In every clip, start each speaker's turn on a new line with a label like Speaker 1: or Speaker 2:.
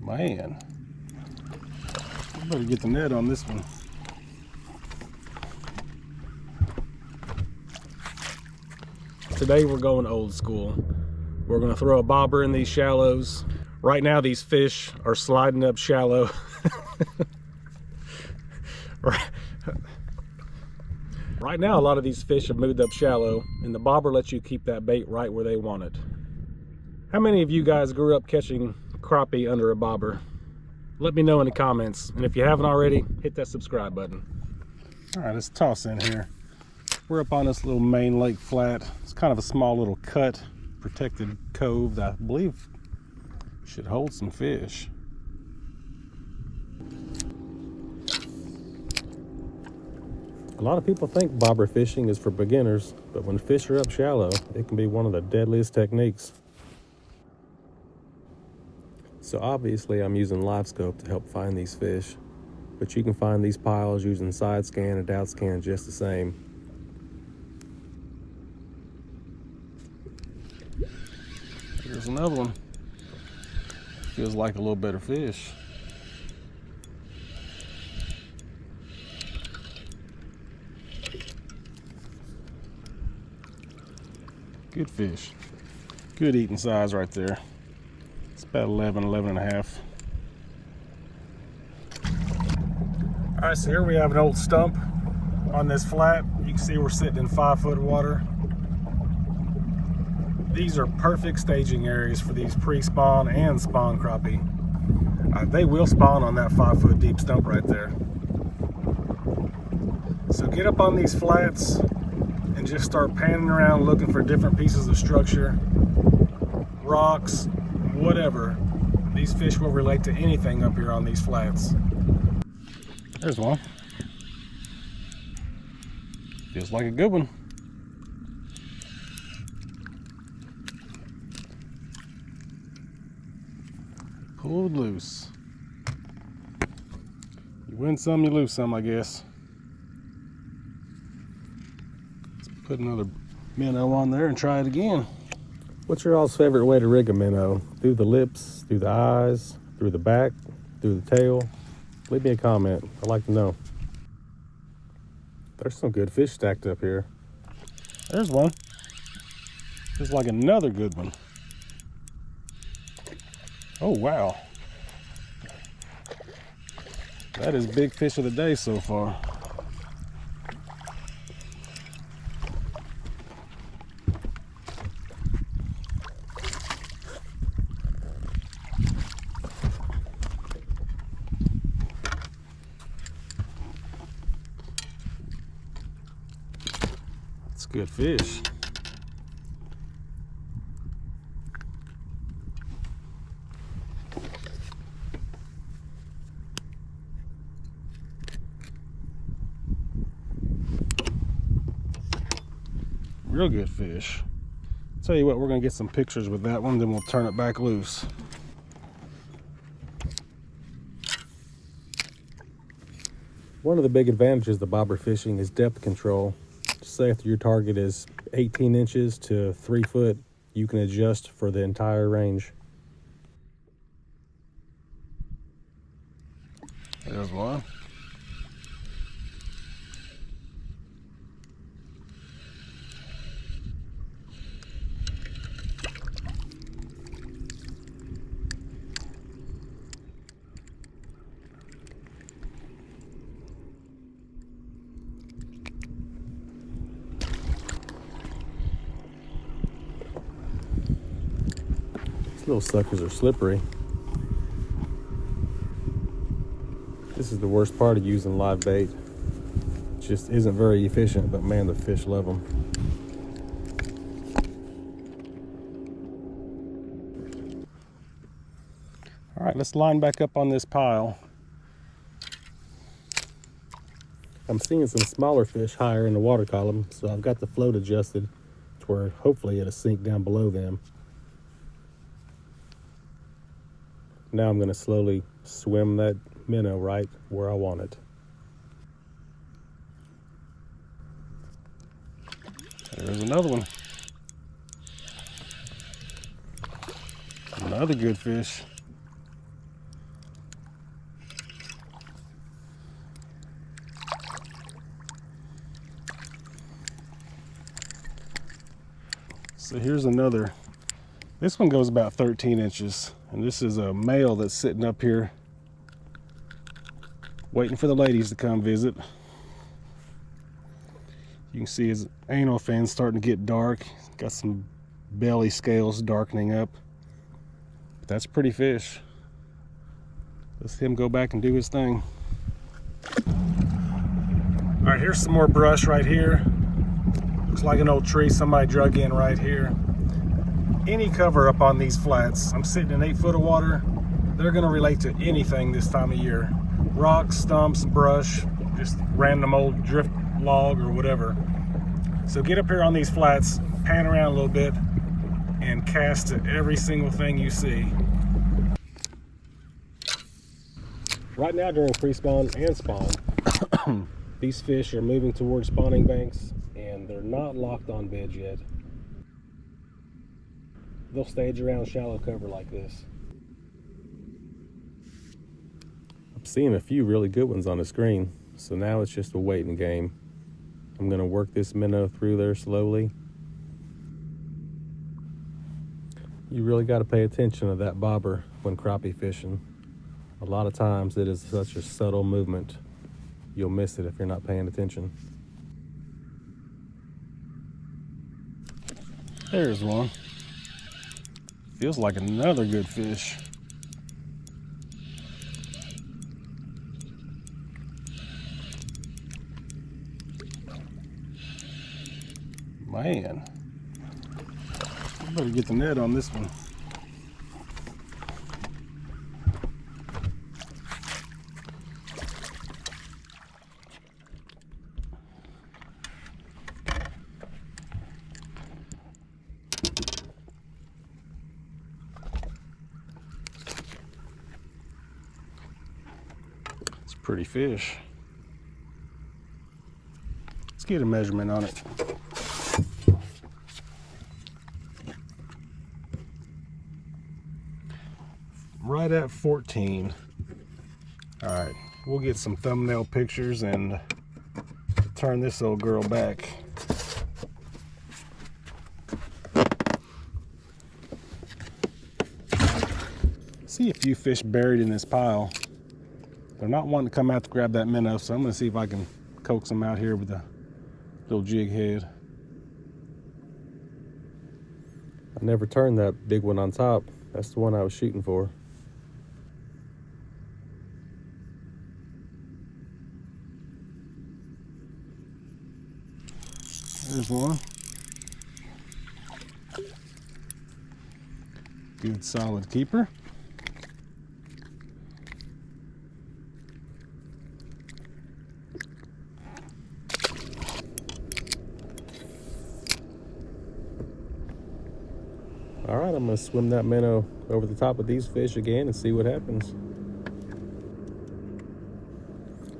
Speaker 1: Man, I better get the net on this one. Today we're going old school. We're going to throw a bobber in these shallows. Right now these fish are sliding up shallow. Right now a lot of these fish have moved up shallow, and the bobber lets you keep that bait right where they want it. How many of you guys grew up catching crappie under a bobber? Let me know in the comments, and if you haven't already, hit that subscribe button. All right, let's toss in here. We're up on this little main lake flat. It's kind of a small little cut, protected cove that I believe should hold some fish. A lot of people think bobber fishing is for beginners, but when fish are up shallow, it can be one of the deadliest techniques. So obviously I'm using LiveScope to help find these fish, but you can find these piles using side scan and out scan just the same. Here's another one. Feels like a little better fish. Good fish. Good eating size right there. It's about 11 and a half. All right, so here we have an old stump on this flat. You can see we're sitting in 5 foot water. These are perfect staging areas for these pre-spawn and spawn crappie. They will spawn on that 5 foot deep stump right there. So get up on these flats and just start panning around looking for different pieces of structure, rocks, whatever. These fish will relate to anything up here on these flats. There's one. Feels like a good one. Pulled loose. You win some, you lose some, I guess. Put another minnow on there and try it again. What's your all's favorite way to rig a minnow? Through the lips, through the eyes, through the back, through the tail? Leave me a comment. I'd like to know. There's some good fish stacked up here. There's one. There's like another good one. Oh wow. That is big fish of the day so far. Good fish. Real good fish. Tell you what, we're gonna get some pictures with that one, then we'll turn it back loose. One of the big advantages of bobber fishing is depth control. Say if your target is 18 inches to 3 foot, you can adjust for the entire range. There's one. These little suckers are slippery. This is the worst part of using live bait. It just isn't very efficient, but man, the fish love them. All right, let's line back up on this pile. I'm seeing some smaller fish higher in the water column, so I've got the float adjusted to where hopefully it'll sink down below them. Now I'm going to slowly swim that minnow right where I want it. There's another one. Another good fish. So here's another. This one goes about 13 inches. And this is a male that's sitting up here waiting for the ladies to come visit. You can see his anal fin starting to get dark. Got some belly scales darkening up. But that's a pretty fish. Let's him go back and do his thing. All right, here's some more brush right here. Looks like an old tree somebody drug in right here. Any cover up on these flats. I'm sitting in 8 foot of water. They're gonna relate to anything this time of year. Rocks, stumps, brush, just random old drift log or whatever. So get up here on these flats, pan around a little bit, and cast to every single thing you see. Right now during pre-spawn and spawn, these fish are moving towards spawning banks and they're not locked on beds yet. They'll stage around shallow cover like this. I'm seeing a few really good ones on the screen, so now it's just a waiting game. I'm gonna work this minnow through there slowly. You really got to pay attention to that bobber when crappie fishing. A lot of times it is such a subtle movement, you'll miss it if you're not paying attention. There's one. Feels like another good fish. Man, I better get the net on this one. It's a pretty fish. Let's get a measurement on it. Right at 14. All right, we'll get some thumbnail pictures and turn this old girl back. See a few fish buried in this pile. They're not wanting to come out to grab that minnow, so I'm gonna see if I can coax them out here with a little jig head. I never turned that big one on top. That's the one I was shooting for. There's one. Good solid keeper. All right, I'm gonna swim that minnow over the top of these fish again and see what happens.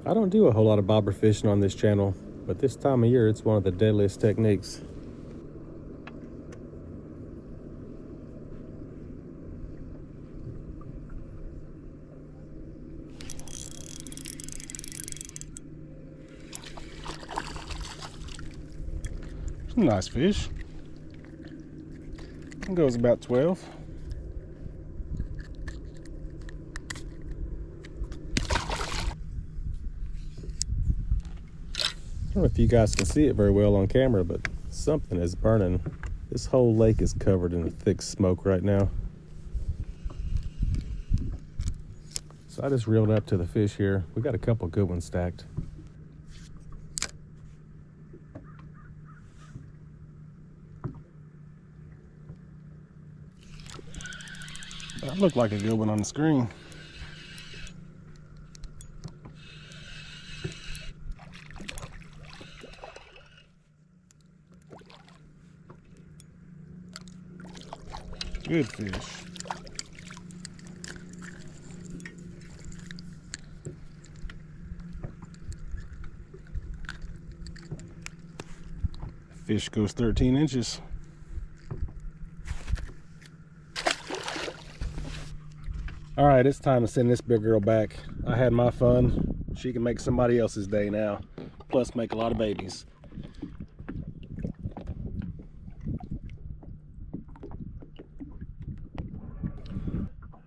Speaker 1: I don't do a whole lot of bobber fishing on this channel, but this time of year, it's one of the deadliest techniques. Some nice fish. It goes about 12. I don't know if you guys can see it very well on camera, but something is burning. This whole lake is covered in thick smoke right now. So I just reeled up to the fish here. We got a couple good ones stacked. That looked like a good one on the screen. Good fish. Fish goes 13 inches. All right, it's time to send this big girl back. I had my fun. She can make somebody else's day now, plus make a lot of babies.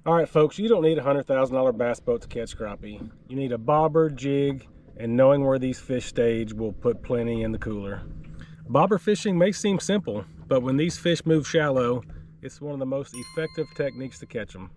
Speaker 1: All right, folks, you don't need a $100,000 bass boat to catch crappie. You need a bobber, jig, and knowing where these fish stage will put plenty in the cooler. Bobber fishing may seem simple, but when these fish move shallow, it's one of the most effective techniques to catch them.